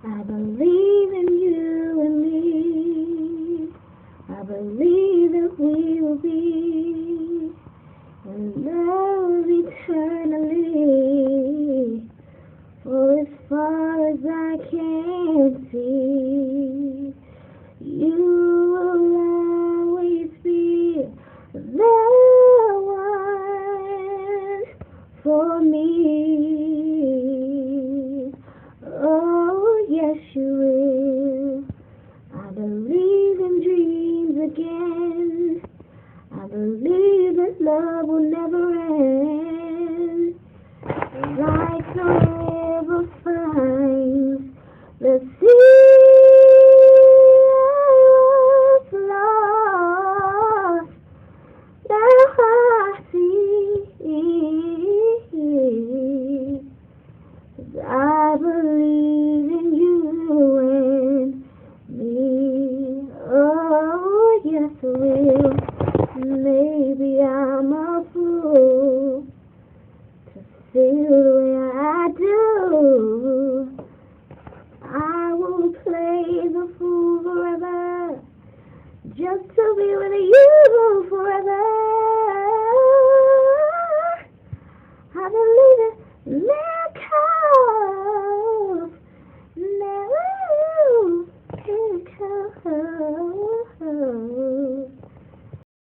I believe in you and me. I believe that we will be in love eternally. For as far as I can see, you will always be the one for me. Oh, yes, you will. I believe in dreams again. I believe that love will never end. Like the river finds the sea of lost. Now I see. 'Cause I believe in you and me. Oh, yes, I will. Maybe I'm a fool to feel